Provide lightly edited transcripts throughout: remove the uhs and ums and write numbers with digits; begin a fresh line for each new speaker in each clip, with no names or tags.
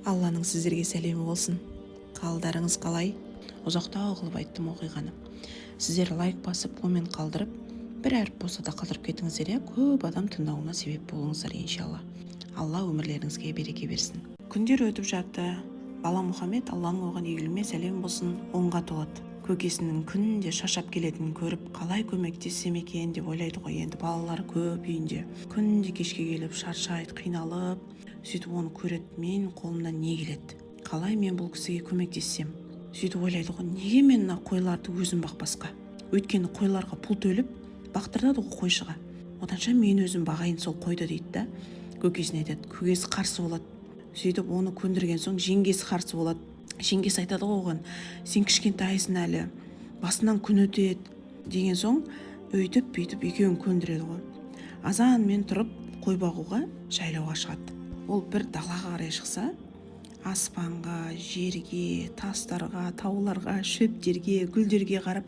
Алланың сіздерге сәлемі болсын. Қалдарыңыз қалай? Ұзақтау қылып айттым оқиғаны. Сіздер лайк басып, коммент қалдырып, бір әріп болса да қалдырып кетіңіздер, көп адам тыңдауына себеп болыңыздар иншалла. Алла өмірлеріңізге береке берсін. Күндер өтіп жатты. Бала Мұхаммед, Алланың оған игілігімен сәлем болсын, 10-ға толады. Көкесінің күнде шашап келетінін көріп, қалай көмектессем екен деп ойлайды ғой. Енді балалары көп үйінде. Күнде кешке келіп шаршайды, қиналып, сөйтіп оны көреді. Мен қолымнан не келеді? Қалай мен бұл кісіге көмектессем? Сөйтіп ойлайды ғой, неге мен мына қойларды өзім бақпасқа? Өйткені қойларға пұл төлеп бақтырады ғой қойшыға. Оданша мен өзім бағайын сол қойды дейді да. Көкесіне айтады, көкесі қарсы болады. Сөйтіп оны көндірген соң жеңгесі қарсы болады. Жеңгесі айтады ғой оған, сен кішкентайсың әлі, басынан күн өтеді деген соң өйтіп бүйтіп екеуін көндіреді ғой. Азан мен тұрып қой бағуға жайлауға шығады. Ол бір далаға қарай шықса, аспанға, жерге, тастарға, тауларға, шөптерге, гүлдерге қарап,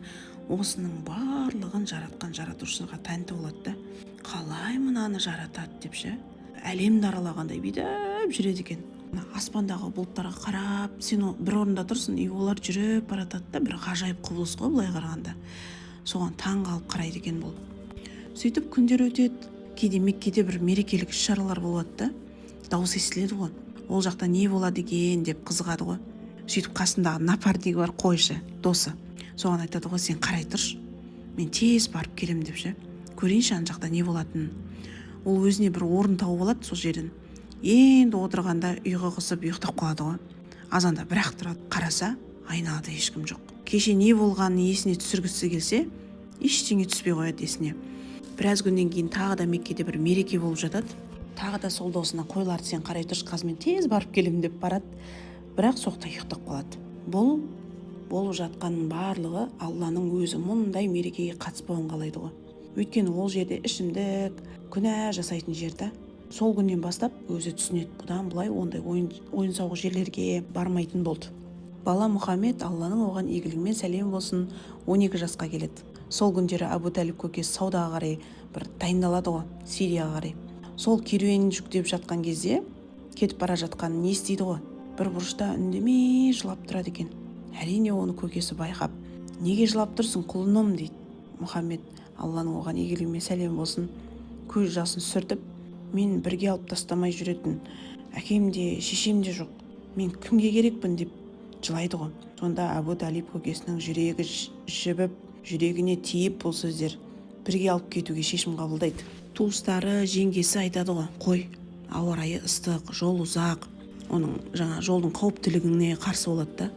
осының барлығын жаратқан жаратушыға тәнті болады да. Қалай мынаны жаратады деп ше, әлемді аралағандай бүйтіп жүреді екен. Аспандағы бұлттарға қарап, сен бір орында тұрсың, олар жүріп баратады да, бір ғажайып құбылыс қой былай қарағанда. Соған таң қалып қарайды екен бұл. Сөйтіп күндер өтеді. Кейде Меккеде бір мерекелік іс-шаралар болады да, дауыс естіледі ғой. Ол жақта не болады екен деп қызығады ғой. Сөйтіп қасындағы напарнигі бар, қойшы, досы. Соған айтады ғой, сен қарай тұршы, мен тез барып келем деп ше. Көрейінші ана жақта не болатынын. Ол өзіне бір орын тауып алады сол жерден. Енді отырғанда ұйқы қысып ұйықтап қалады ғой. Азанда бірақ тұрады, қараса, айналада ешкім жоқ. Кеше не болғанын есіне түсіргісі келсе, ештеңе түспей қояды есіне. Біраз күннен кейін тағы да Меккеде бір мереке болып жатады. Тағы да сол досына, қойларды сен қарай тұршы, қазір мен тез барып келем деп барады. Бірақ соқта ұйықтап қалады. Бұл болып жатқанның барлығы Алланың өзі мұндай мерекеге қатыспауын қалайды ғой. Өйткені ол жерде ішімдік, күнә жасайтын жерді. Сол күннен бастап өзі түсінеді, бұдан былай ондай ойын сауық жерлерге бармайтын болды. Бала Мұхаммед, Алланың оған игілігімен сәлем болсын, 12 жасқа келеді. Сол күндері Абу Талиб көкесі саудаға қарай бір дайындалады ғой, Сирияға қарай. Сол керуенін жүктеп жатқан кезде кетіп бара жатқанын не естиді ғой. Бір бұрышта үндемей жылап тұрады екен. Әрине оны көкесі байқап, неге жылап тұрсың құлыным дейді. Мұхаммед, Алланың оған игілігімен сәлем болсын, көз жасын сүртіп, мен бірге алып тастамай жүретін әкем де шешем де жоқ, мен кімге керекпін деп жылайды ғой. Сонда Абу Талиб көкесінің жүрегі жібіп, жүрегіне тиіп бұл сөздер, бірге алып кетуге шешім қабылдайды. Туыстары, жеңгесі айтады ғой, қой, ауа райы ыстық, жол ұзақ, оның жолдың қауіптілігіне қарсы болады да.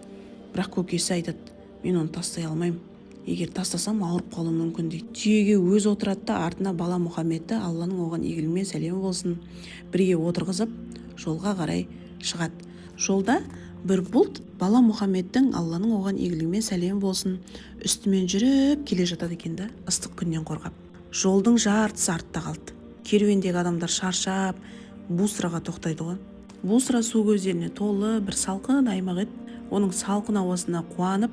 Бірақ көкесі айтады, мен оны тастай алмаймын, егер тастасам ауырып қалуым мүмкін дейді. Түйеге өз отырады да, артына бала Мұхаммедті, Алланың оған игілігімен сәлем болсын, бірге отырғызып жолға қарай шығады. Жолда бір бұлт бала Мұхаммедтің, Алланың оған игілігімен сәлем болсын, үстімен жүріп келе жатады екен да, ыстық күннен қорғап. Жолдың жартысы артта қалды. Керуендегі адамдар шаршап Бусраға тоқтайды ғой. Бусра су көздеріне толы бір салқын аймақ еді. Оның салқын ауасына қуанып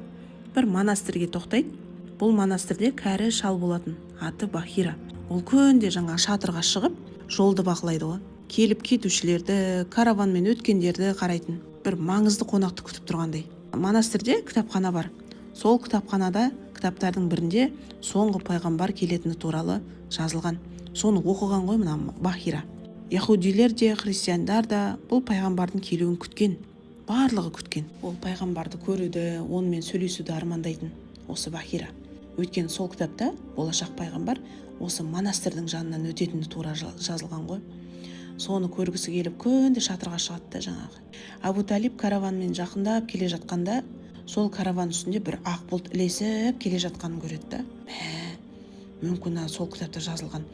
бір монастырьге тоқтайды. Бұл монастырьде кәрі шал болатын, аты Бахира. Ол күнде шатырға шығып жолды бақылайды ғой. Келіп кетушілерді, караванмен өткендерді қарайтын, бір маңызды қонақты күтіп тұрғандай. Монастырьде кітапхана бар. Сол кітапханада кітаптардың бірінде соңғы пайғамбар келетіні туралы жазылған. Соны оқыған ғой мына Бахира. Яһудилер де, христиандар да бұл пайғамбардың келуін күткен. Барлығы күткен. Ол пайғамбарды көруді, онымен сөйлесуді армандайтын осы Бахира. Өйткені сол кітапта болашақ пайғамбар осы монастырьдың жанынан өтетіні тура жазылған ғой. Соны көргісі келіп күнде шатырға шығады да жаңағы. Абу Талиб караванмен жақындап келе жатқанда, сол караван үстінде бір ақ бұлт ілесіп келе жатқанын көреді да. Мүмкін сол кітапта жазылған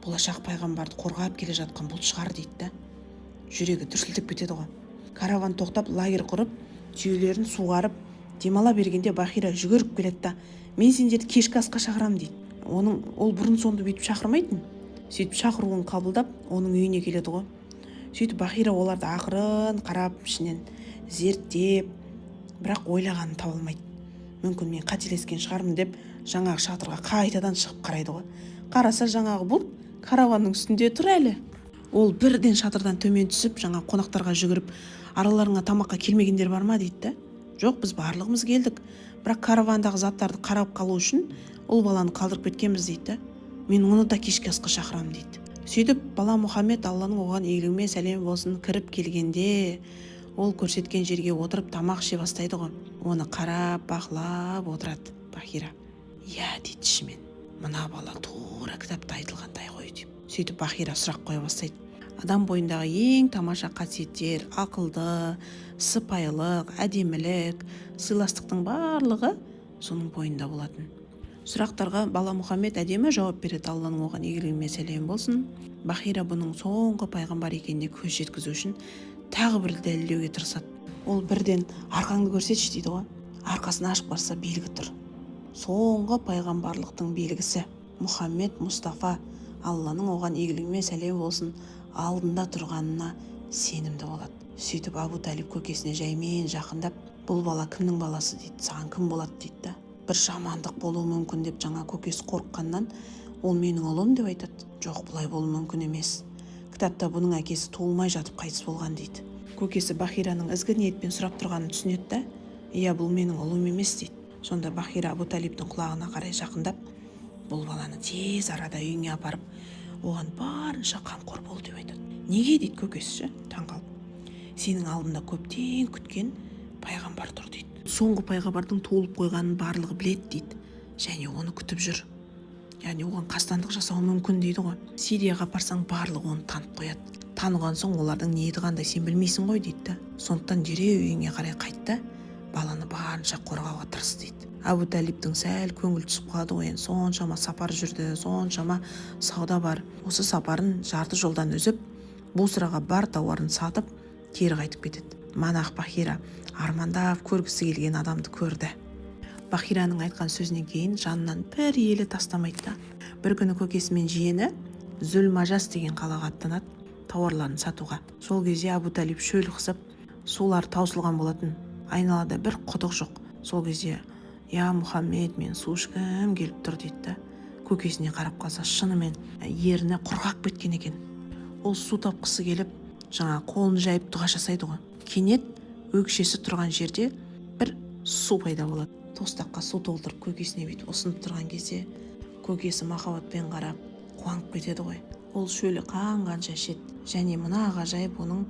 болашақ пайғамбарды қорғап келе жатқан бұлт шығар дейді да. Жүрегі дүрсілдеп кетеді ғой. Караван тоқтап, лагерь құрып, түйелерін суғарып, демала бергенде Бахира жүгіріп келеді да, мен сендерді кешкі асқа шақырам дейді. Ол бұрын сонды бүйтіп шақырмайтын. Сөйтіп шақыруын қабылдап, оның үйіне келеді ғой. Сөйтіп Бахира оларды ақырын қарап, ішінен зерттеп, бірақ ойлағанын таба алмайды. Мүмкін мен қателескен шығармын деп, жаңағы шатырға қайтадан шығып қарайды ғой. Қараса жаңағы бұлт караванның үстінде тұр әлі. Ол бірден шатырдан төмен түсіп, жаңа қонақтарға жүгіріп, араларыңа тамаққа келмегендер бар ма дейді да. Жоқ, біз барлығымыз келдік, бірақ каравандағы заттарды қарап қалу үшін ол баланы қалдырып кеткенбіз дейді да. Мен оны да кешкі асқа шақырамын дейді. Сөйтіп бала Мұхаммед, Алланың оған игілігі мен сәлемі болсын, кіріп келгенде ол көрсеткен жерге отырып тамақ іше бастайды ғой. Оны қарап, бақылап отырады Бахира. Я дейді ішімен, мына бала тура кітапта айтылғандай ғой деп. Сөйтіп Бахира сұрақ қоя бастайды. Адам бойындағы ең тамаша қасиеттер, ақылды, сыпайылық, әдемілік, сыйластықтың барлығы соның бойында болатын. Сұрақтарға бала Мұхаммед әдемі жауап береді, Алланың оған игілігі мен сәлемі болсын. Бахира бұның соңғы пайғамбар екеніне көз жеткізу үшін тағы бір дәлелдеуге тырысады. Ол бірден арқаңды көрсетші дейді ғой. Арқасын ашып барса белгі тұр. Соңғы пайғамбарлықтың белгісі Мұхаммед Мұстафа, Алланың оған игілігі мен сәлемі болсын, алдында тұрғанына сенімді болады. Сөйтіп Абу Талиб көкесіне жаймен жақындап, бұл бала кімнің баласы дейді, саған кім болады дейді да. Бір жамандық болуы мүмкін деп жаңа көкесі қорыққаннан, ол менің ұлым деп айтады. Жоқ, бұлай болуы мүмкін емес. Кітапта бұның әкесі туылмай жатып қайтыс болған дейді. Көкесі Бахираның ізгі ниетпен сұрап тұрғанын түсінеді да, иә, бұл менің ұлым емес дейді. Сонда Бахира Абу Талибтің құлағына қарай жақындап, бұл баланы тез арада үйіңе апарып, оған барынша қамқор бол деп айтады. Неге дейді көкесі, таңғалып. Сенің алдында көптен күткен пайғамбар тұр дейді. Соңғы пайғамбардың туылып қойғанын барлығы біледі дейді, және оны күтіп жүр. Яғни оған қастандық жасауы мүмкін дейді ғой. Сирияға апарсаң барлығы оны танып қояды. Таныған соң олардың ниеті қандай сен білмейсің ғой дейді да. Сондықтан дереу үйіңе қарай қайтта, баланы барынша қорғауға тырыс дейді. Абу Талибтің сәл көңіл түсіп қалады ғой, соншама сапар жүрді, соншама сауда бар. Осы сапарын жарты жолдан үзіп, бұл сұраға бар тауарын сатып, кері қайтып кетеді. Манақ Бахира армандап көргісі келген адамды көрді. Бахираның айтқан сөзінен кейін жанынан бір елі тастамайды да. Бір күні көкесі мен жиені Зүл-Мажас деген қалаға аттанады тауарларын сатуға. Сол кезде Абу Талиб шөл қысып, сулар таусылған болатын. Айналада бір құдық жоқ. Сол кезде я Мұхаммед, мен су ішкім келіп тұр дейді да. Көкесіне қарап қалса, шынымен ерні құрғақ біткен екен. Ол су тапқысы келіп, жаңа қолын жайып дұға жасайды ғой. Кенет өкшесі тұрған жерде бір су пайда болады. Тостаққа су толтырып көкесіне бүйтіп ұсынып тұрған кезде көкесі махаббатпен қарап қуанып кетеді ғой. Ол шөлі қанғанша ішеді, және мына ғажайып оның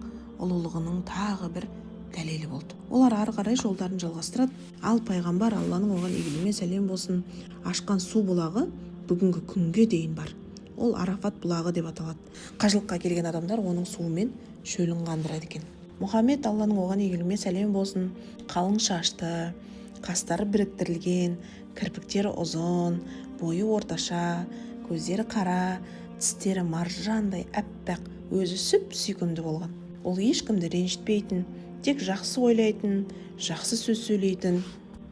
ұлылығының тағы бір дәлелі болды. Олар ары қарай жолдарын жалғастырады. Ал пайғамбар, Алланың оған игілігі мен сәлем болсын, ашқан су бұлағы бүгінгі күнге дейін бар. Ол Арафат бұлағы деп аталады. Қажылыққа келген адамдар оның суымен шөлін қандырады екен. Мұхаммед, Алланың оған игілігі мен сәлем болсын, қалың шашты, қастары біріктірілген, кірпіктері ұзын, бойы орташа, көздері қара, тістері маржандай әппақ, өзі сүп-сүйкімді болған. Ол ешкімді ренжітпейтін, тек жақсы ойлайтын, жақсы сөз сөйлейтін,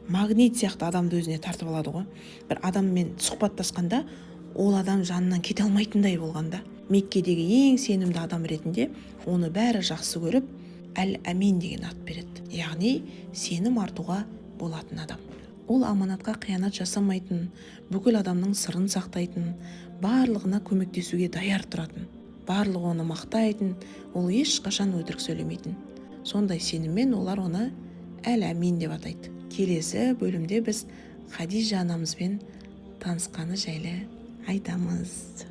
магнит сияқты адамды өзіне тартып алады ғой. Бір адаммен сұхбаттасқанда ол адам жанынан кете алмайтындай болғанда, Меккедегі ең сенімді адам ретінде оны бәрі жақсы көріп, Әл-Әмин деген ат береді. Яғни сенім артуға болатын адам. Ол аманатқа қиянат жасамайтын, бүкіл адамның сырын сақтайтын, барлығына көмектесуге даяр тұратын, барлығы оны мақтайтын, ол ешқашан өтірік сөйлемейтін. Сондай сеніммен олар оны Әл-Әмин деп атайды. Келесі бөлімде біз Хадижа анамызбен танысқаны жайлы айтамыз.